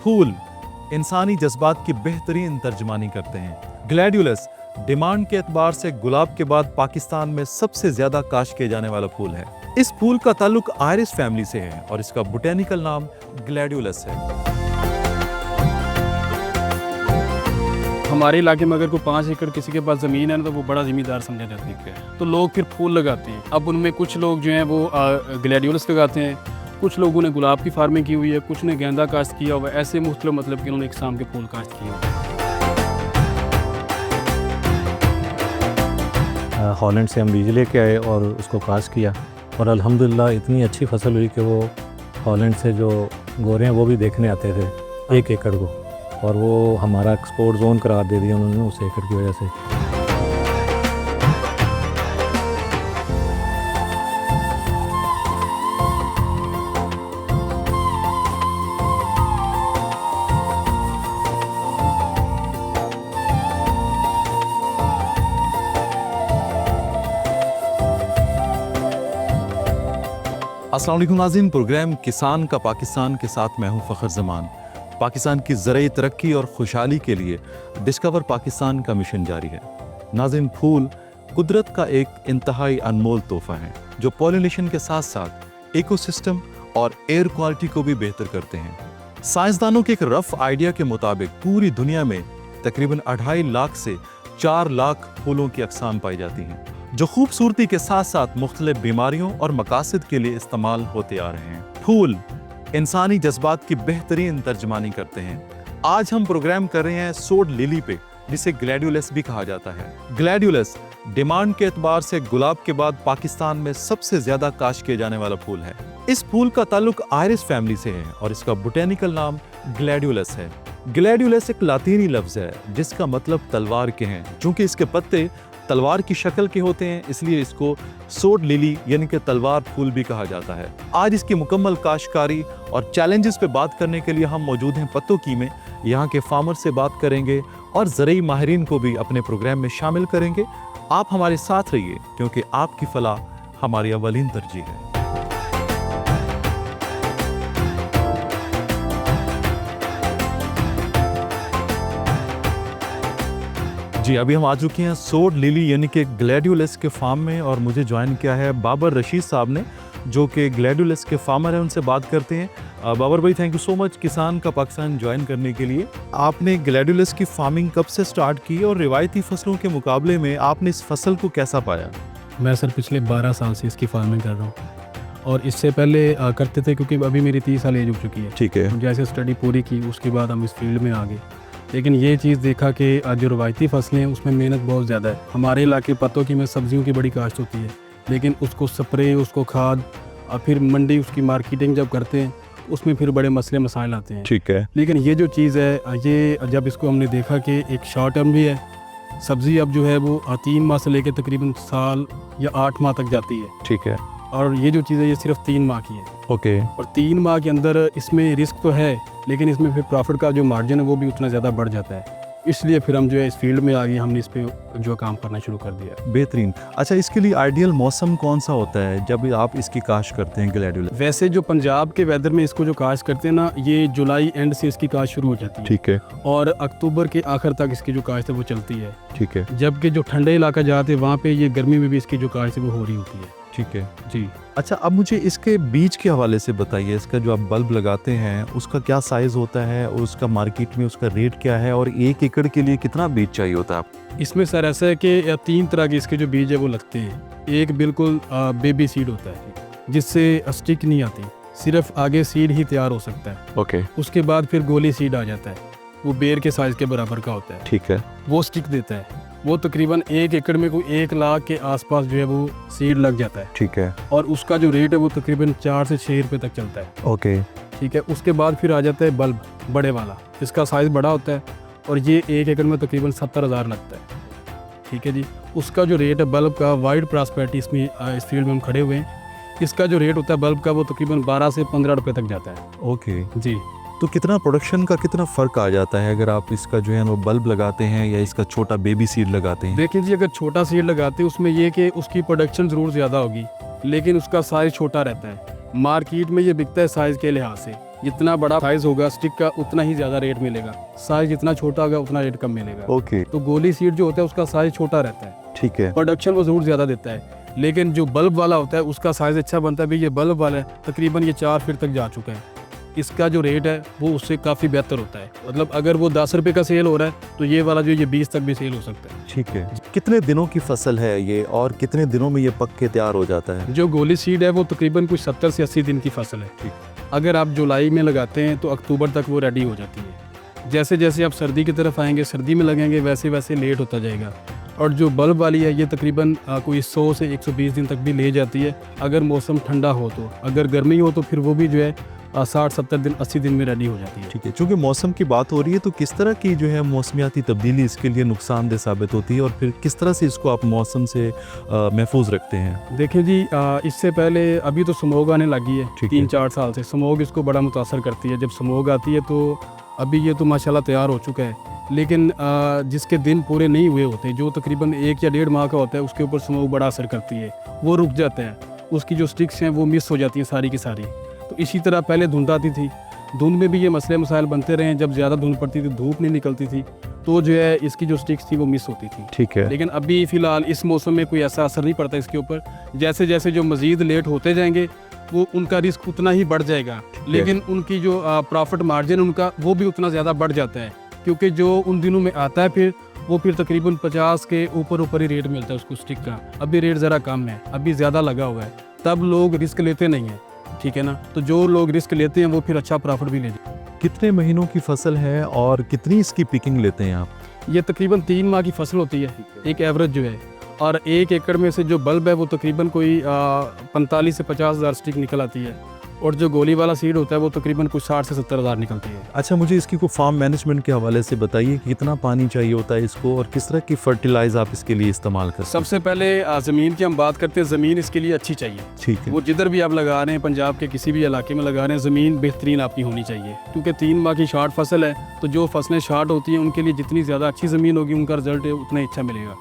फूल इंसानी जज्बात की बेहतरीन तर्जमानी करते हैं। ग्लैडियोलस डिमांड के एतबार से गुलाब के बाद पाकिस्तान में सबसे ज्यादा काश किए जाने वाला फूल है। इस फूल का ताल्लुक आयरिस फैमिली से है और इसका बोटेनिकल नाम ग्लैडियोलस है। हमारे इलाके में अगर कोई 5 एकड़ किसी के पास ज़मीन है ना तो वो बड़ा ज़मींदार समझा जाता है। तो लोग फिर फूल लगाते हैं। अब उनमें कुछ लोग जो हैं वो ग्लैडियोलस लगाते हैं, कुछ लोगों ने गुलाब की फार्मिंग की हुई है, कुछ ने गेंदा काश्त किया हुआ है। ऐसे मुख्तलिफ मतलब कि उन्होंने इकसाम के फूल काश्त किए हुए हैं। हॉलैंड से हम बीज लेके आए और उसको काश्त किया और अल्हम्दुलिल्लाह इतनी अच्छी फसल हुई कि वो हॉलैंड से जो गोरे हैं वो भी देखने आते थे 1 एकड़ को, और वो हमारा एक्सपोर्ट जोन करार दे दिया उन्होंने उस एकड़ की वजह से। अस्सलाम वालेकुम नाज़रीन, प्रोग्राम किसान का पाकिस्तान के साथ मैं हूं फ़खर ज़मान। पाकिस्तान की ज़राई तरक्की और खुशहाली के लिए डिस्कवर पाकिस्तान का मिशन जारी है। नाज़रीन, फूल कुदरत का एक इंतहाई अनमोल तोहफ़ा है जो पॉलिनेशन के साथ साथ इकोसिस्टम और एयर क्वालिटी को भी बेहतर करते हैं। साइंसदानों के एक रफ आइडिया के मुताबिक पूरी दुनिया में तकरीबन 2.5 लाख से 4 लाख फूलों की अक़साम पाई जाती हैं जो खूबसूरती के साथ साथ मुख्तलिफ बीमारियों और मकासद के लिए इस्तेमाल होते आ रहे हैं। फूल इंसानी जज्बात की बेहतरीन तर्जमानी करते हैं। आज हम प्रोग्राम कर रहे हैं सोड लिली पे, जिसे ग्लैडियोलस भी कहा जाता है। ग्लैडियोलस डिमांड के एतबार से गुलाब के बाद पाकिस्तान में सबसे ज्यादा काश किए जाने वाला फूल है। इस फूल का ताल्लुक आयरिस फैमिली से है और इसका बोटेनिकल नाम ग्लैडियोलस है। ग्लैडियोलस एक लातीनी लफ्ज है जिसका मतलब तलवार के हैं। चूंकि इसके पत्ते तलवार की शक्ल के होते हैं इसलिए इसको सोड लिली यानी कि तलवार फूल भी कहा जाता है। आज इसकी मुकम्मल काश्तकारी और चैलेंजेस पे बात करने के लिए हम मौजूद हैं पत्तोकी में। यहाँ के फार्मर से बात करेंगे और ज़रूरी माहिरीन को भी अपने प्रोग्राम में शामिल करेंगे। आप हमारे साथ रहिए क्योंकि आपकी फलाह हमारी अव्वलीन तरजीह है। जी, अभी हम आ चुके हैं सोड लिली यानी कि ग्लैडियोलस के फार्म में और मुझे ज्वाइन किया है बाबर रशीद साहब ने जो कि ग्लैडियोलस के फार्मर हैं। उनसे बात करते हैं। बाबर भाई, थैंक यू सो मच किसान का पाकिस्तान ज्वाइन करने के लिए। आपने ग्लैडियोलस की फार्मिंग कब से स्टार्ट की और रिवायती फसलों के मुकाबले में आपने इस फसल को कैसा पाया? मैं सर पिछले 12 साल से इसकी फार्मिंग कर रहा हूँ और इससे पहले करते थे क्योंकि अभी मेरी 30 साल एज हो चुकी है। ठीक है। जैसे स्टडी पूरी की उसके बाद हम इस फील्ड में आ गए, लेकिन ये चीज़ देखा कि जो रवायती फसलें हैं उसमें मेहनत बहुत ज़्यादा है। हमारे इलाके पत्तोकी में सब्जियों की बड़ी काश्त होती है, लेकिन उसको स्प्रे, उसको खाद और फिर मंडी उसकी मार्केटिंग जब करते हैं उसमें फिर बड़े मसले मसाइल आते हैं। ठीक है। लेकिन ये जो चीज़ है, ये जब इसको हमने देखा कि एक शॉर्ट टर्म भी है, सब्ज़ी अब जो है वो 3 माह से लेकर तकरीबन साल या 8 माह तक जाती है। ठीक है। और ये जो चीज़ है ये सिर्फ 3 माह की है। ओके। और 3 माह के अंदर इसमें रिस्क तो है, लेकिन इसमें फिर प्रॉफिट का जो मार्जिन है वो भी उतना ज़्यादा बढ़ जाता है। इसलिए फिर हम जो है इस फील्ड में आ गए, हमने इस पे जो काम करना शुरू कर दिया। बेहतरीन। अच्छा, इसके लिए आइडियल मौसम कौन सा होता है जब आप इसकी काश्त करते हैं ग्लैडियोलस? वैसे जो पंजाब के वेदर में इसको जो काश्त करते हैं ना, ये जुलाई एंड से इसकी काश्त शुरू हो जाती है। ठीक है। और अक्टूबर के आखिर तक इसकी जो काश्त है वो चलती है। ठीक है। जबकि जो ठंडे इलाका जाते हैं वहाँ पे ये गर्मी में भी इसकी जो काश्त है वो हो रही होती है। ठीक है जी। अच्छा, अब मुझे इसके बीज के हवाले से बताइए। इसका जो आप बल्ब लगाते हैं उसका क्या साइज़ होता है और उसका मार्केट में उसका रेट क्या है और 1 एकड़ के लिए कितना बीज चाहिए होता है आपको? इसमें सर ऐसा है कि 3 तरह के इसके जो बीज है वो लगते हैं। एक बिल्कुल बेबी सीड होता है जिससे स्टिक नहीं आती, सिर्फ आगे सीड ही तैयार हो सकता है। ओके। उसके बाद फिर गोली सीड आ जाता है, वो बेर के साइज़ के बराबर का होता है। ठीक है। वो स्टिक देता है। वो तकरीबन 1 एकड़ में कोई 1 लाख के आसपास जो है वो सीड लग जाता है। ठीक है। और उसका जो रेट है वो तकरीबन 4 से 6 रुपये तक चलता है। ओके। ठीक है। उसके बाद फिर आ जाता है बल्ब बड़े वाला, इसका साइज़ बड़ा होता है और ये 1 एकड़ में तकरीबन 70,000 लगता है। ठीक है जी। उसका जो रेट है बल्ब का, वाइड प्रॉस्पेरिटी इसमें इस फील्ड में हम खड़े हुए हैं, इसका जो रेट होता है बल्ब का वो तकरीबन 12 से 15 रुपये तक जाता है। ओके जी। तो कितना प्रोडक्शन का कितना फ़र्क आ जाता है अगर आप इसका जो है वो बल्ब लगाते हैं या इसका छोटा बेबी सीड लगाते हैं? देखिए जी, अगर छोटा सीड लगाते हैं उसमें ये कि उसकी प्रोडक्शन ज़रूर ज़्यादा होगी, लेकिन उसका साइज़ छोटा रहता है। मार्केट में ये बिकता है साइज़ के लिहाज से, जितना बड़ा साइज़ होगा स्टिक का उतना ही ज़्यादा रेट मिलेगा, साइज़ जितना छोटा होगा उतना रेट कम मिलेगा। ओके, तो गोली सीड जो होता है उसका साइज़ छोटा रहता है, ठीक है। प्रोडक्शन वो ज़रूर ज़्यादा देता है, लेकिन जो बल्ब वाला होता है उसका साइज़ अच्छा बनता है। भाई ये बल्ब वाला है तकरीबन ये 4 फीट तक जा चुका है, इसका जो रेट है वो उससे काफ़ी बेहतर होता है। मतलब अगर वो 10 रुपये का सेल हो रहा है तो ये वाला जो ये 20 तक भी सेल हो सकता है। ठीक है। कितने दिनों की फसल है ये और कितने दिनों में ये पक के तैयार हो जाता है? जो गोली सीड है वो तकरीबन कुछ 70 से 80 दिन की फसल है। ठीक। अगर आप जुलाई में लगाते हैं तो अक्टूबर तक वो रेडी हो जाती है। जैसे जैसे आप सर्दी की तरफ आएंगे, सर्दी में लगेंगे, वैसे वैसे लेट होता जाएगा। और जो बल्ब वाली है ये तकरीबन कोई 100 से 120 दिन तक भी ले जाती है अगर मौसम ठंडा हो तो। अगर गर्मी हो तो फिर वो भी जो है 60-70 दिन 80 दिन में रेडी हो जाती है। ठीक है। चूँकि मौसम की बात हो रही है तो किस तरह की जो है मौसमियाती तब्दीली इसके लिए नुकसानदेह साबित होती है और फिर किस तरह से इसको आप मौसम से महफूज रखते हैं? देखिए जी, इससे पहले अभी तो स्मोग आने लगी है, ठीक है। 3-4 साल से स्मोग इसको बड़ा मुतासर करती है। जब स्मोग आती है तो अभी ये तो माशाल्लाह तैयार हो चुका है, लेकिन जिसके दिन पूरे नहीं हुए होते, जो तकरीबन 1 या 1.5 माह का होता है, उसके ऊपर स्मोग बड़ा असर करती है, वो रुक जाता है, उसकी जो स्टिक्स हैं वो मिस हो जाती हैं सारी की सारी। तो इसी तरह पहले धुंध आती थी, धुंध में भी ये मसले मसाइल बनते रहे। जब ज़्यादा धुंध पड़ती थी, धूप नहीं निकलती थी, तो जो है इसकी जो स्टिक्स थी वो मिस होती थी। ठीक है। लेकिन अभी फ़िलहाल इस मौसम में कोई ऐसा असर नहीं पड़ता इसके ऊपर। जैसे जैसे जो मज़ीद लेट होते जाएंगे वो उनका रिस्क उतना ही बढ़ जाएगा, लेकिन उनकी जो प्रॉफिट मार्जिन उनका वो भी उतना ज़्यादा बढ़ जाता है, क्योंकि जो उन दिनों में आता है फिर तकरीबन 50 के ऊपर ही रेट मिलता है उसको स्टिक का। अभी रेट ज़रा कम है, अभी ज़्यादा लगा हुआ है, तब लोग रिस्क लेते नहीं हैं, ठीक है ना। तो जो लोग रिस्क लेते हैं वो फिर अच्छा प्रॉफिट भी लेते हैं। कितने महीनों की फसल है और कितनी इसकी पिकिंग लेते हैं आप? ये तकरीबन 3 माह की फसल होती है, एक एवरेज जो है। और 1 एकड़ में से जो बल्ब है वो तकरीबन कोई 45 से 50 हज़ार स्टिक निकल आती है, और जो गोली वाला सीड होता है वो तकरीबन कुछ 60 से 70 हज़ार निकलती है। अच्छा, मुझे इसकी को फार्म मैनेजमेंट के हवाले से बताइए कि कितना पानी चाहिए होता है इसको और किस तरह की फर्टिलाइज आप इसके लिए इस्तेमाल करते हैं? सबसे पहले ज़मीन की हम बात करते हैं। ज़मीन इसके लिए अच्छी चाहिए। ठीक है। वो जिधर भी आप लगा रहे हैं, पंजाब के किसी भी इलाके में लगा रहे हैं, ज़मीन बेहतरीन आपकी होनी चाहिए, क्योंकि 3 माह की शार्ट फसल है। तो जो फसलें शार्ट होती हैं उनके लिए जितनी ज़्यादा अच्छी ज़मीन होगी उनका रिजल्ट उतना ही अच्छा मिलेगा।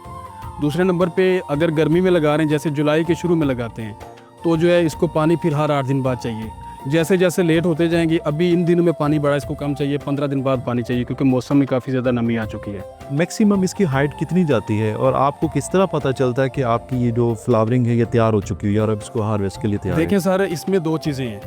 दूसरे नंबर पे अगर गर्मी में लगा रहे हैं, जैसे जुलाई के शुरू में लगाते हैं, तो जो है इसको पानी फिर हर 8 दिन बाद चाहिए। जैसे जैसे लेट होते जाएंगे, अभी इन दिनों में पानी बड़ा इसको कम चाहिए, 15 दिन बाद पानी चाहिए, क्योंकि मौसम में काफ़ी ज़्यादा नमी आ चुकी है। मैक्सिमम इसकी हाइट कितनी जाती है और आपको किस तरह पता चलता है कि आपकी ये जो फ्लावरिंग है ये तैयार हो चुकी है और अब इसको हार्वेस्ट के लिए तैयार है? देखिए सर, इसमें 2 चीज़ें हैं।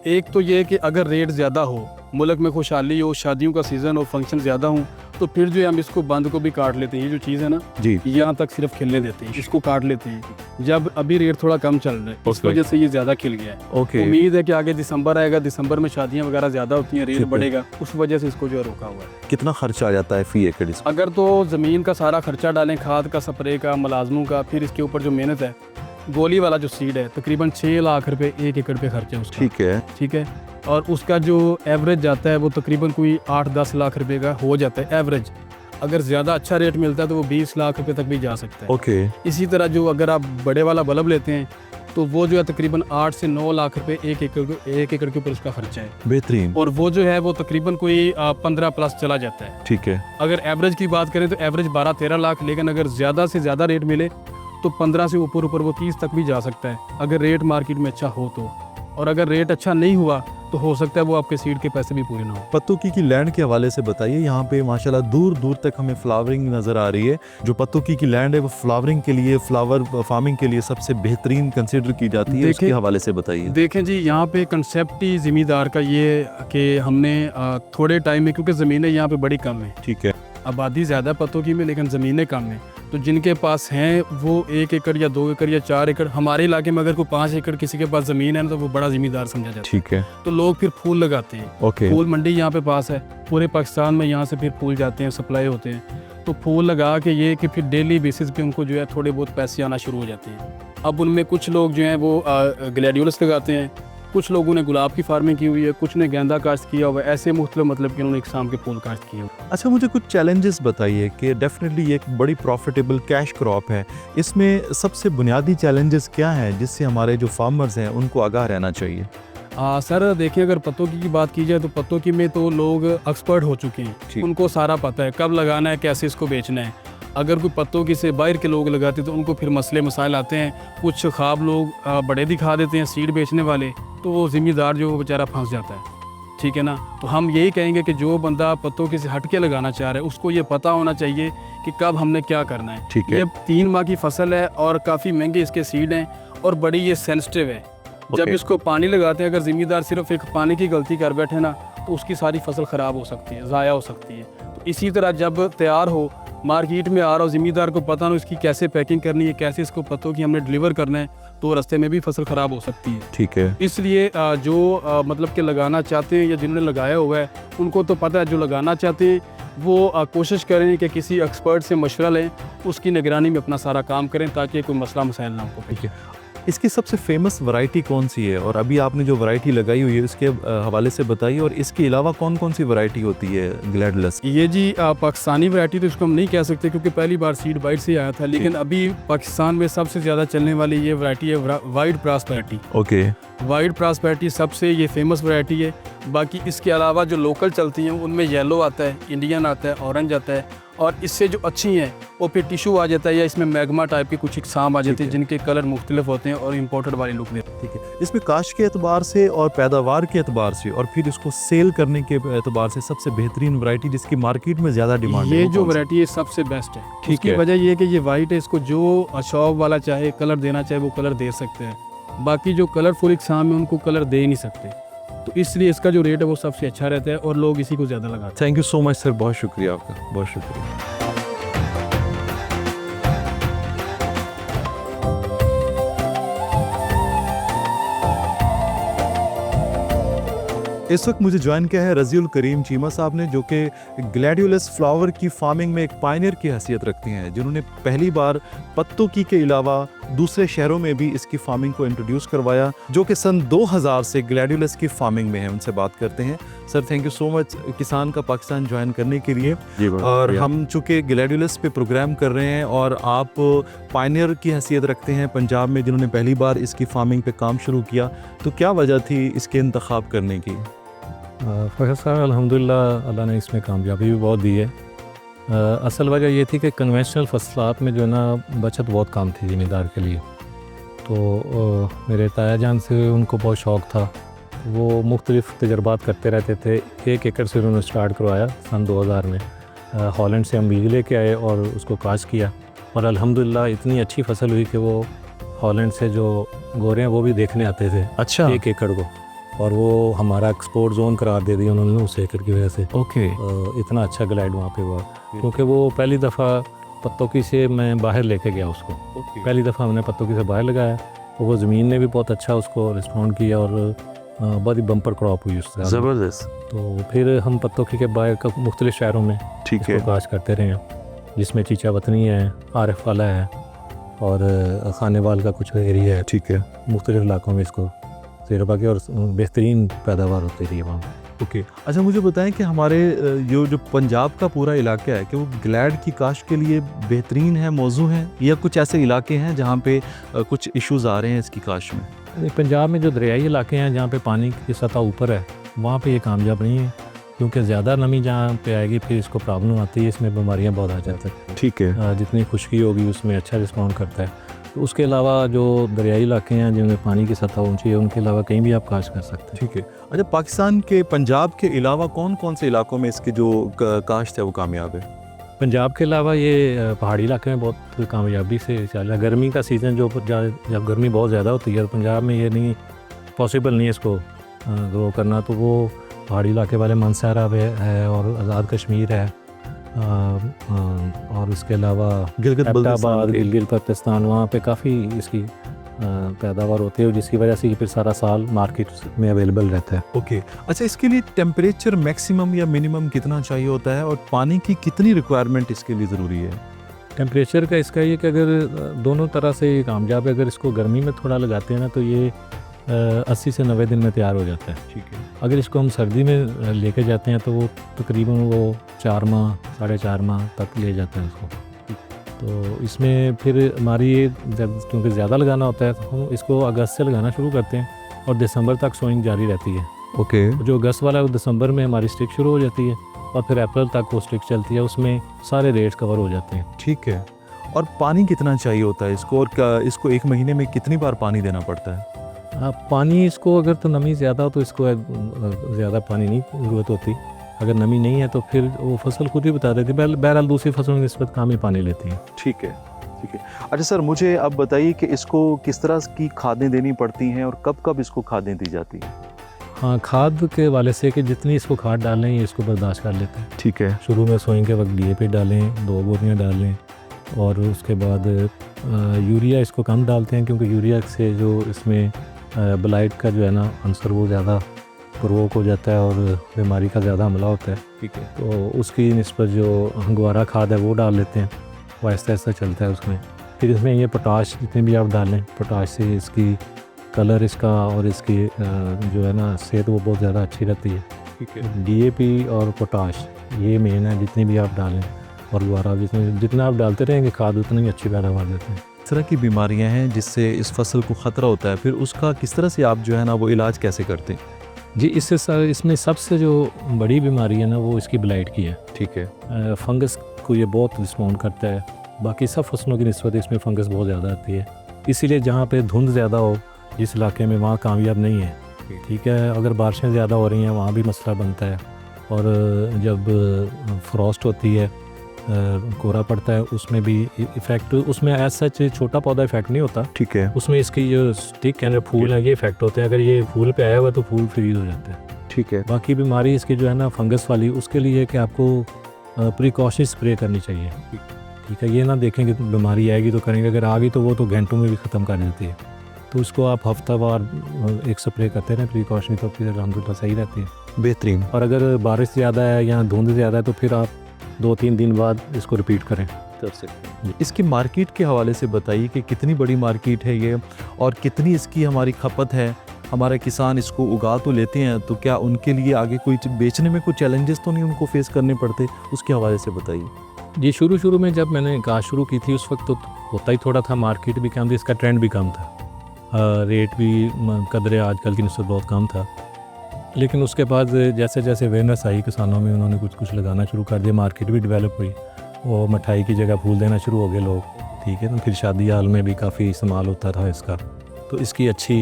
एक तो ये कि अगर रेट ज़्यादा हो, मुल्क में खुशहाली हो, शादियों का सीज़न हो, फंक्शन ज़्यादा हो, तो फिर जो है हम इसको बंद को भी काट लेते हैं। ये जो चीज़ है ना जी, यहाँ तक सिर्फ खिलने देते हैं, इसको काट लेते हैं। जब अभी रेट थोड़ा कम चल रहा है, इस Okay. वजह से ये ज़्यादा खिल गया है। ओके। उम्मीद है कि आगे दिसंबर आएगा, दिसंबर में शादियाँ वगैरह ज़्यादा होती हैं, ठीक रेट है। बढ़ेगा, उस वजह से इसको जो है रोका हुआ है। कितना खर्चा आ जाता है फी एकड़ इसमें? अगर तो ज़मीन का सारा खर्चा डालें, खाद का, स्प्रे का, मुलाजमों का, फिर इसके ऊपर जो मेहनत है, गोली वाला जो सीड है तकरीबन 6 लाख रुपए 1 एकड़ पे खर्चा है उसका। ठीक है। ठीक है। और उसका जो एवरेज जाता है वो तकरीबन कोई 8-10 लाख रुपए का हो जाता है एवरेज। अगर ज़्यादा अच्छा रेट मिलता है तो वो 20 लाख रुपए तक भी जा सकता है। ओके। इसी तरह जो अगर आप बड़े वाला बल्ब लेते हैं तो वो जो है तकरीबन 8 से 9 लाख रुपए 1 एकड़ के ऊपर उसका खर्चा है। बेहतरीन। और वो जो है वो तकरीबन कोई 15 प्लस चला जाता है। ठीक है। अगर एवरेज की बात करें तो एवरेज 12-13 लाख, लेकिन अगर ज़्यादा से ज़्यादा रेट मिले तो 15 से ऊपर वो 30 तक भी जा सकता है, अगर रेट मार्केट में अच्छा हो तो। और अगर रेट अच्छा नहीं हुआ तो हो सकता है वो आपके सीड के पैसे भी पूरे ना हो। पत्तोकी की लैंड के हवाले से बताइए। यहाँ पे माशाल्लाह दूर दूर तक हमें फ्लावरिंग नज़र आ रही है। जो पत्तोकी की लैंड है वो फ्लावरिंग के लिए, फ्लावर फार्मिंग के लिए सबसे बेहतरीन कंसिडर की जाती है। उसके हवाले से बताइए। देखें जी, यहाँ पे कंसेप्ट ही ज़मींदार का ये कि हमने थोड़े टाइम में, क्योंकि ज़मीनें यहाँ पे बड़ी कम है, ठीक है। आबादी ज़्यादा पत्तोकी में लेकिन ज़मीनें कम हैं, तो जिनके पास हैं वो 1 एकड़ या 2 एकड़ या 4 एकड़, हमारे इलाके में अगर कोई 5 एकड़ किसी के पास ज़मीन है ना तो वो बड़ा ज़मींदार समझा जाता है। ठीक है। तो लोग फिर फूल लगाते हैं। ओके। फूल मंडी यहाँ पे पास है, पूरे पाकिस्तान में यहाँ से फिर फूल जाते हैं, सप्लाई होते हैं। तो फूल लगा के ये कि फिर डेली बेसिस पे उनको जो है थोड़े बहुत पैसे आना शुरू हो जाते हैं। अब उनमें कुछ लोग जो हैं वो ग्लैडियोलस लगाते हैं, कुछ लोगों ने गुलाब की फार्मिंग की हुई है, कुछ ने गेंदा काश्त किया हुआ है, ऐसे मुख्तलिफ मतलब कि उन्होंने इकसाम के फूल काश्त किए हुए हैं। अच्छा, मुझे कुछ चैलेंजेस बताइए कि डेफिनेटली ये एक बड़ी प्रॉफिटेबल कैश क्रॉप है, इसमें सबसे बुनियादी चैलेंजेस क्या हैं जिससे हमारे जो फार्मर्स हैं उनको आगाह रहना चाहिए? सर देखिए, अगर पत्तोकी की बात की जाए तो पत्तोकी में तो लोग एक्सपर्ट हो चुके हैं, ठीक। उनको सारा पता है कब लगाना है, कैसे इसको बेचना है। अगर कोई पत्तोकी से बाहर के लोग लगाते तो उनको फिर मसले मसाइल आते हैं, कुछ ख्वाब लोग बड़े दिखा देते हैं सीड बेचने वाले, तो वो ज़िम्मेदार जो वो बेचारा फंस जाता है। ठीक है ना। तो हम यही कहेंगे कि जो बंदा पत्तों के से हट के लगाना चाह रहा है उसको ये पता होना चाहिए कि कब हमने क्या करना है। ठीक है। ये 3 माह की फसल है और काफ़ी महंगे इसके सीड हैं और बड़ी ये सेंसिटिव है। जब Okay. इसको पानी लगाते हैं, अगर ज़मींदार सिर्फ एक पानी की गलती कर बैठे ना तो उसकी सारी फसल ख़राब हो सकती है, ज़ाया हो सकती है। तो इसी तरह जब तैयार हो, मार्केट में आ रहा हो, ज़मींदार को पता ना इसकी कैसे पैकिंग करनी है, कैसे इसको पत्तों की हमने डिलीवर करना है, तो रास्ते में भी फसल ख़राब हो सकती है। ठीक है। इसलिए जो मतलब कि लगाना चाहते हैं या जिन्होंने लगाया हुआ है उनको तो पता है, जो लगाना चाहते हैं वो कोशिश करें कि किसी एक्सपर्ट से मशवरा लें, उसकी निगरानी में अपना सारा काम करें ताकि कोई मसला मसाइल ना हो। ठीक है। इसकी सबसे फेमस वैरायटी कौन सी है, और अभी आपने जो वैरायटी लगाई हुई है उसके हवाले से बताइए, और इसके अलावा कौन कौन सी वैरायटी होती है ग्लैडुलस? ये जी पाकिस्तानी वैरायटी तो इसको हम नहीं कह सकते क्योंकि पहली बार सीड वाइट से आया था, लेकिन अभी पाकिस्तान में सबसे ज़्यादा चलने वाली ये वैरायटी है white prosperity. Okay. White prosperity सबसे ये फेमस वैरायटी है। बाकी इसके अलावा जो लोकल चलती हैं उनमें येलो आता है, इंडियन आता है, ऑरेंज आता है, और इससे जो अच्छी हैं वो फिर टिशू आ जाता है या इसमें मैग्मा टाइप के कुछ इकसाम आ जाते हैं जिनके कलर मुख्तलिफ होते हैं और इम्पोर्टेड वाली लुक देते हैं। ठीक है। इसमें काश के एतबार से और पैदावार के एतबार से और फिर इसको सेल करने के एतबार से सबसे बेहतरीन वैरायटी जिसकी मार्केट में ज़्यादा डिमांड है, ये वो जो कौन सी? वैरायटी है सबसे बेस्ट है। ठीक इसकी है। वजह ये है कि ये वाइट है, इसको जो शौक वाला चाहे कलर देना चाहे वो कलर दे सकते हैं। बाकी जो कलरफुल इकसाम है उनको कलर दे ही नहीं सकते, तो इसलिए इसका जो रेट है वो सबसे अच्छा रहता है और लोग इसी को ज़्यादा लगाते हैं। Thank you so much sir, बहुत शुक्रिया आपका, बहुत शुक्रिया। इस वक्त मुझे ज्वाइन किया है रजीउल करीम चीमा साहब ने, जो कि ग्लैडियोलस फ्लावर की फार्मिंग में एक पायनियर की हैसियत रखती हैं, जिन्होंने पहली बार पत्तों की के अलावा दूसरे शहरों में भी इसकी फार्मिंग को इंट्रोड्यूस करवाया, जो कि सन 2000 से ग्लैडियोलस की फार्मिंग में है। उनसे बात करते हैं। Sir thank you so much किसान का पाकिस्तान ज्वाइन करने के लिए। और हम चूँकि ग्लैडियोलस पे प्रोग्राम कर रहे हैं और आप पायनियर की हैसियत रखते हैं पंजाब में, जिन्होंने पहली बार इसकी फार्मिंग पे काम शुरू किया, तो क्या वजह थी इसके इंतखाब करने की? फ़खर साहब अल्हम्दुलिल्लाह अल्लाह ने इसमें कामयाबी भी बहुत दी है। असल वजह ये थी कि कन्वेंशनल फसलात में जो है ना बचत बहुत कम थी ज़मींदार के लिए। तो मेरे ताया जान से उनको बहुत शौक़ था, वो मुख्तलिफ़ तजर्बात करते रहते थे। 1 एकड़ से उन्होंने स्टार्ट करवाया सन 2000 में। हॉलैंड से हम बीज लेके आए और उसको काश्त किया, और अल्हम्दुलिल्लाह इतनी अच्छी फसल हुई कि वो हॉलैंड से जो गोरे हैं वो भी देखने आते थे। अच्छा। 1 एकड़ को, और वो हमारा एक्सपोर्ट जोन करार दे दिया उन्होंने उस एकड़ की वजह से। ओके। इतना अच्छा ग्लाइड वहाँ पे हुआ, क्योंकि वो पहली दफ़ा पत्तों से मैं बाहर लेके गया उसको। पहली दफ़ा हमने पत्तों से बाहर लगाया, तो वो ज़मीन ने भी बहुत अच्छा उसको रिस्पॉन्ड किया और बहुत ही बम्पर क्रॉप हुई उससे। ज़बरदस्त। तो फिर हम पत्तों के बाहर का मुख्तलिफ शहरों में ठीक है काश्त करते रहे हैं, जिसमें चीचा वतनी है, आरिफ वाला है और खानेवाल का कुछ एरिया है। ठीक है। मुख्तलिफ इलाकों में इसको तजर्बा किया और बेहतरीन पैदावार होती रही है वहाँ। ओके। अच्छा मुझे बताएं कि हमारे जो पंजाब का पूरा इलाका है कि वो ग्लैड की काश्त के लिए बेहतरीन है, मौजू है, या कुछ ऐसे इलाके हैं जहाँ पे कुछ इश्यूज़ आ रहे हैं इसकी काश्त में? पंजाब में जो दरियाई इलाके हैं जहाँ पे पानी की सतह ऊपर है, वहाँ पे ये कामयाब नहीं है, क्योंकि ज़्यादा नमी जहाँ पे आएगी फिर इसको प्रॉब्लम आती है, इसमें बीमारियाँ बहुत आ जाती हैं। ठीक है। जितनी खुश्की होगी उसमें अच्छा रिस्पॉन्ड करता है। तो उसके अलावा जो दरियाई इलाके हैं जिनमें पानी की सतह ऊंची है, उनके अलावा कहीं भी आप काश्त कर सकते हैं। ठीक है। अच्छा पाकिस्तान के पंजाब के अलावा कौन कौन से इलाकों में इसकी जो काश्त है वो कामयाब है? पंजाब के अलावा ये पहाड़ी इलाके में बहुत कामयाबी से चल रहा है। गर्मी का सीज़न जब गर्मी बहुत ज़्यादा होती है, पंजाब में ये नहीं पॉसिबल नहीं है इसको ग्रो करना, तो वो पहाड़ी इलाके वाले मानसहरा है और आज़ाद कश्मीर है, और इसके अलावा गिलगित बल्तिस्तान, वहाँ पे काफ़ी इसकी पैदावार होती है, जिसकी वजह से ये फिर सारा साल मार्केट में अवेलेबल रहता है। ओके। अच्छा इसके लिए टेम्परेचर मैक्सिमम या मिनिमम कितना चाहिए होता है, और पानी की कितनी रिक्वायरमेंट इसके लिए ज़रूरी है? टेम्परेचर का इसका ये कि अगर दोनों तरह से ये कामयाब है, अगर इसको गर्मी में थोड़ा लगाते हैं ना तो ये 80 से 90 दिन में तैयार हो जाता है। ठीक है। अगर इसको हम सर्दी में लेके जाते हैं तो वो तकरीबन वो 4 माह 4.5 माह तक ले जाते हैं उसको। तो इसमें फिर हमारी ये क्योंकि ज़्यादा लगाना होता है तो हम इसको अगस्त से लगाना शुरू करते हैं और दिसंबर तक सोइंग जारी रहती है। ओके। जो अगस्त वाला है वो दिसंबर में हमारी स्टिक शुरू हो जाती है और फिर अप्रैल तक वो स्टिक चलती है, उसमें सारे रेट्स कवर हो जाते हैं। ठीक है। और पानी कितना चाहिए होता है इसको, और इसको 1 महीने में कितनी बार पानी देना पड़ता है? पानी इसको अगर तो नमी ज़्यादा हो तो इसको ज़्यादा पानी नहीं ज़रूरत होती, अगर नमी नहीं है तो फिर वो फसल खुद ही बता देती है। बहरहाल दूसरी फसलों की निस्बत कम ही पानी लेती है। ठीक है, ठीक है। अच्छा सर, मुझे अब बताइए कि इसको किस तरह की खादें देनी पड़ती हैं और कब कब इसको खादें दी जाती हैं? हाँ, खाद के वाले से कि जितनी इसको खाद डालें ये इसको बर्दाश्त कर लेते हैं। ठीक है। शुरू में सोइंग के वक्त DAP डालें, 2 बोरियाँ डालें, और उसके बाद यूरिया इसको कम डालते हैं, क्योंकि यूरिया से जो इसमें ब्लाइट का जो है ना आंसर वो ज़्यादा प्रोवोक हो जाता है और बीमारी का ज़्यादा हमला होता है। ठीक है। तो उसकी निस्बत जो हंगवारा खाद है वो डाल लेते हैं, वो आहिस्ता आहिस्ता चलता है उसमें। फिर इसमें ये पोटाश जितने भी आप डालें, पोटाश से इसकी कलर इसका और इसकी जो है ना सेहत वो बहुत ज़्यादा अच्छी रहती है। ठीक है। DAP और पोटाश ये मेन है, जितनी भी आप डालें, और दोबारा जितना आप डालते रहेंगे खाद उतनी ही अच्छी पैदावार देते हैं। इस तरह की बीमारियां हैं जिससे इस फसल को ख़तरा होता है, फिर उसका किस तरह से आप जो है ना वो इलाज कैसे करते हैं? जी, इसमें सबसे जो बड़ी बीमारी है ना वो इसकी ब्लाइट की है। ठीक है। फंगस को ये बहुत रिस्पॉन्ड करता है, बाकी सब फसलों की निस्बत इसमें फंगस बहुत ज़्यादा आती है। इसीलिए जहाँ पे धुंध ज़्यादा हो जिस इलाके में, वहाँ कामयाब नहीं है। ठीक है, अगर बारिशें ज़्यादा हो रही हैं वहाँ भी मसला बनता है, और जब फ्रॉस्ट होती है, कोहरा पड़ता है, उसमें भी इफ़ेक्ट, उसमें एज सच छोटा पौधा इफ़ेक्ट नहीं होता। ठीक है। उसमें इसकी जो स्टिक है, फूल है, ये इफ़ेक्ट होते हैं। अगर ये फूल पे आया हुआ तो फूल फ्रीज हो जाता है। ठीक है। बाकी बीमारी इसकी जो है ना फंगस वाली, उसके लिए कि आपको प्रिकॉशन स्प्रे करनी चाहिए। ठीक है, ये ना देखें कि बीमारी आएगी तो करेंगे, अगर आ गई तो वो तो घंटों में भी ख़त्म कर देती है। तो उसको आप हफ्तावार एक स्प्रे करते रहें प्रिकॉशन, तो फिर अलहमदुलिल्लाह सही रहती है। बेहतरीन। और अगर बारिश ज़्यादा है या धुंध ज़्यादा है तो फिर आप 2-3 दिन बाद इसको रिपीट करें। कर सकते हैं। इसकी मार्केट के हवाले से बताइए कि कितनी बड़ी मार्केट है ये, और कितनी इसकी हमारी खपत है। हमारे किसान इसको उगा तो लेते हैं, तो क्या उनके लिए आगे कोई बेचने में कोई चैलेंजेस तो नहीं उनको फेस करने पड़ते? उसके हवाले से बताइए। जी, शुरू में जब मैंने काश्त शुरू की थी उस वक्त तो होता ही थोड़ा था, मार्केट भी कम थी, इसका ट्रेंड भी कम था, रेट भी कदरे आजकल की निस्बत बहुत कम था। लेकिन उसके बाद जैसे जैसे अवेयरनेस आई किसानों में, उन्होंने कुछ लगाना शुरू कर दिया, मार्केट भी डेवलप हुई, वो मिठाई की जगह फूल देना शुरू हो गए लोग। ठीक है, तो फिर शादी हाल में भी काफ़ी इस्तेमाल होता था इसका, तो इसकी अच्छी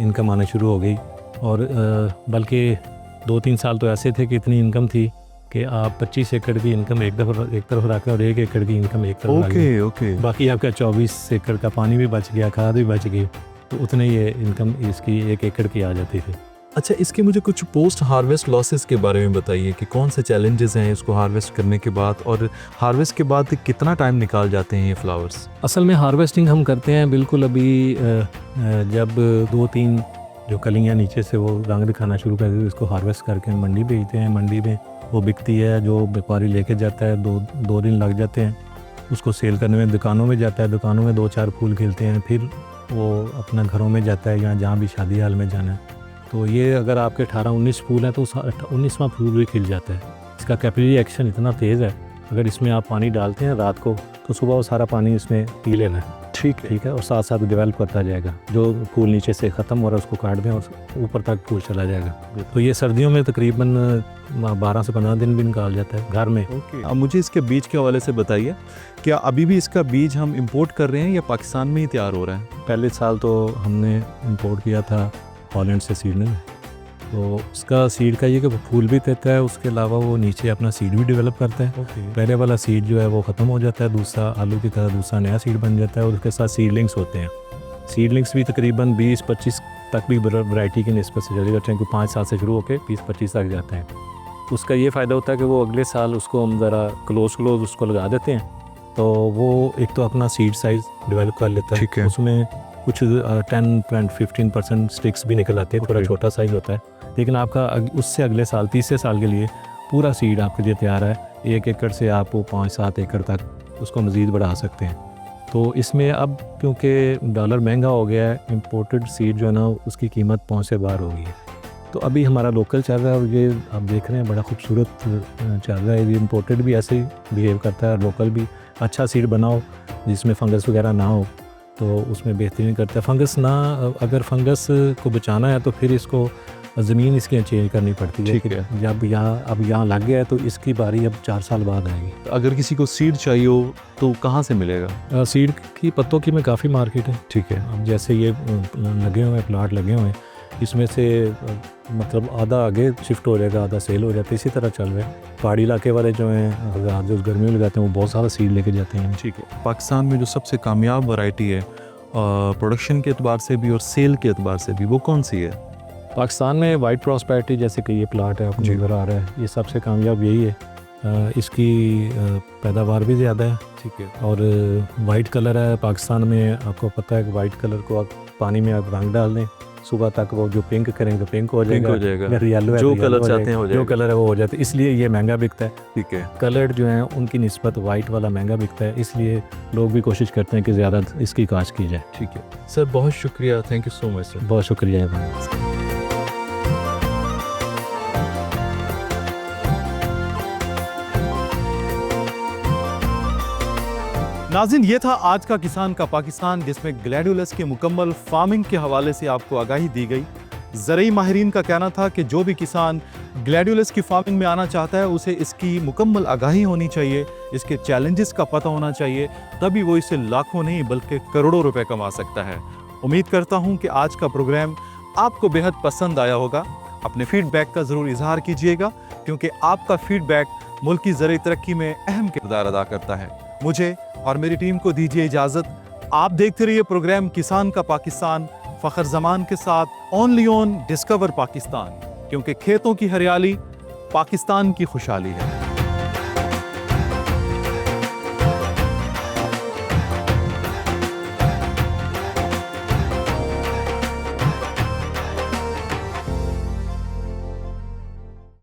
इनकम आना शुरू हो गई। और बल्कि 2-3 साल तो ऐसे थे कि इतनी इनकम थी कि आप 25 एकड़ की इनकम एक तरफ रखें और 1 एकड़ की इनकम एक तरफ रखें। ओके। बाकी आपका 24 एकड़ का पानी भी बच गया, खाद भी बच गई, तो उतने ये इनकम इसकी 1 एकड़ की आ जाती थी। अच्छा, इसके मुझे कुछ पोस्ट हार्वेस्ट लॉसेस के बारे में बताइए कि कौन से चैलेंजेस हैं इसको हार्वेस्ट करने के बाद, और हार्वेस्ट के बाद कितना टाइम निकाल जाते हैं ये फ्लावर्स? असल में हार्वेस्टिंग हम करते हैं बिल्कुल अभी जब 2-3 जो कलियाँ नीचे से वो रंग दिखाना शुरू कर देती है, उसको हार्वेस्ट करके मंडी भेजते हैं। मंडी में वो बिकती है, जो व्यापारी लेके जाता है, 2 दिन लग जाते हैं उसको सेल करने में। दुकानों में जाता है, दुकानों में 2-4 फूल खिलते हैं, फिर वो अपना घरों में जाता है या जहाँ भी शादी हाल में जाना है। तो ये अगर आपके 18-19 फूल हैं तो 19वां फूल भी खिल जाता है। इसका कैपिलरी एक्शन इतना तेज़ है, अगर इसमें आप पानी डालते हैं रात को तो सुबह वो सारा पानी इसमें पी लेना है। ठीक है, और साथ साथ डेवलप करता जाएगा। जो फूल नीचे से ख़त्म हो रहा है उसको काट दें और ऊपर तक फूल चला जाएगा। तो ये सर्दियों में तकरीबन 12 से 15 दिन भी निकाल जाता है घर में। अब मुझे इसके बीज के हवाले से बताइए, क्या अभी भी इसका बीज हम इंपोर्ट कर रहे हैं या पाकिस्तान में ही तैयार हो रहा है? पहले साल तो हमने इंपोर्ट किया था हॉलैंड से सीड ने, तो उसका सीड का ये कि वो फूल भी देता है, उसके अलावा वो नीचे अपना सीड भी डेवलप करता है। पहले वाला सीड जो है वो ख़त्म हो जाता है, दूसरा आलू की तरह दूसरा नया सीड बन जाता है, और उसके साथ सीडलिंग्स होते हैं। सीडलिंग्स भी तकरीबन 20-25 तक भी वैरायटी की निस्बत से चले जाते हैं, क्योंकि 5 साल से शुरू होकर 20-25 तक जाते हैं। उसका ये फ़ायदा होता है कि वो अगले साल उसको हम ज़रा क्लोज उसको लगा देते हैं, तो वो एक तो अपना सीड साइज़ डेवलप कर लेता है। उसमें कुछ 10-15% स्टिक्स भी निकल आते हैं, थोड़ा छोटा साइज़ होता है, लेकिन आपका उससे अगले साल तीसरे साल के लिए पूरा सीड आपके लिए तैयार है। 1 एकड़ से आप 5-7 एकड़ तक उसको मज़ीद बढ़ा सकते हैं। तो इसमें अब क्योंकि डॉलर महंगा हो गया है, इंपोर्टेड सीड जो है ना उसकी कीमत पहुँच से बाहर हो गई है। तो अभी हमारा लोकल चल रहा है, और ये आप देख रहे हैं बड़ा खूबसूरत चल रहा है। ये इंपोर्टेड भी ऐसे ही बिहेव करता है, और लोकल भी अच्छा सीड बनाओ जिसमें फंगस वगैरह ना हो तो उसमें बेहतरीन करता है। फंगस ना, अगर फंगस को बचाना है तो फिर इसको ज़मीन इसकी चेंज करनी पड़ती है। ठीक है। जब यहाँ लग गया है तो इसकी बारी अब 4 साल बाद आएगी। अगर किसी को सीड चाहिए हो तो कहाँ से मिलेगा? सीड की पत्तों की में काफ़ी मार्केट है। ठीक है। अब जैसे ये लगे हुए हैं, प्लाट लगे हुए हैं, इसमें से मतलब आधा आगे शिफ्ट हो जाएगा, आधा सेल हो जाता है, इसी तरह चल रहा है। पहाड़ी इलाके वाले जो हैं जो गर्मियों में जाते हैं वो बहुत सारा सीड लेके जाते हैं। ठीक है। पाकिस्तान में जो सबसे कामयाब वैरायटी है प्रोडक्शन के एतबार से भी और सेल के एतबार से भी, वो कौन सी है? पाकिस्तान में वाइट प्रॉस्पेरिटी जैसे कि ये प्लाट है आपको नज़र आ रहा है, ये सबसे कामयाब यही है। इसकी पैदावार भी ज़्यादा है। ठीक है। और वाइट कलर है पाकिस्तान में, आपको पता है कि वाइट कलर को आप पानी में आप रंग डाल दें, सुबह तक वो जो पिंक करेंगे तो पिंक हो जाएगा, अगर येलो है जो तो कलर येलो चाहते हैं हो जो जाएगा। कलर है वो हो जाता है, इसलिए ये महंगा बिकता है। ठीक है। कलर जो हैं उनकी निस्बत वाइट वाला महंगा बिकता है, इसलिए लोग भी कोशिश करते हैं कि ज़्यादा इसकी काश्त की जाए। ठीक है सर, बहुत शुक्रिया, thank you so much sir. बहुत शुक्रिया। नाज़रीन, ये था आज का किसान का पाकिस्तान, जिसमें ग्लैडियोलस के मुकम्मल फार्मिंग के हवाले से आपको आगाही दी गई। ज़रूरी माहिरीन का कहना था कि जो भी किसान ग्लैडियोलस की फार्मिंग में आना चाहता है उसे इसकी मुकम्मल आगाही होनी चाहिए, इसके चैलेंजेस का पता होना चाहिए, तभी वो इससे लाखों नहीं बल्कि करोड़ों रुपए कमा सकता है। उम्मीद करता हूँ कि आज का प्रोग्राम आपको बेहद पसंद आया होगा। अपने फीडबैक का ज़रूर इजहार कीजिएगा, क्योंकि आपका फीडबैक मुल्क की ज़रूरी तरक्की में अहम किरदार अदा करता है। मुझे और मेरी टीम को दीजिए इजाज़त। आप देखते रहिए प्रोग्राम किसान का पाकिस्तान फ़खर ज़मान के साथ, ओनली ऑन डिस्कवर पाकिस्तान, क्योंकि खेतों की हरियाली पाकिस्तान की खुशहाली है।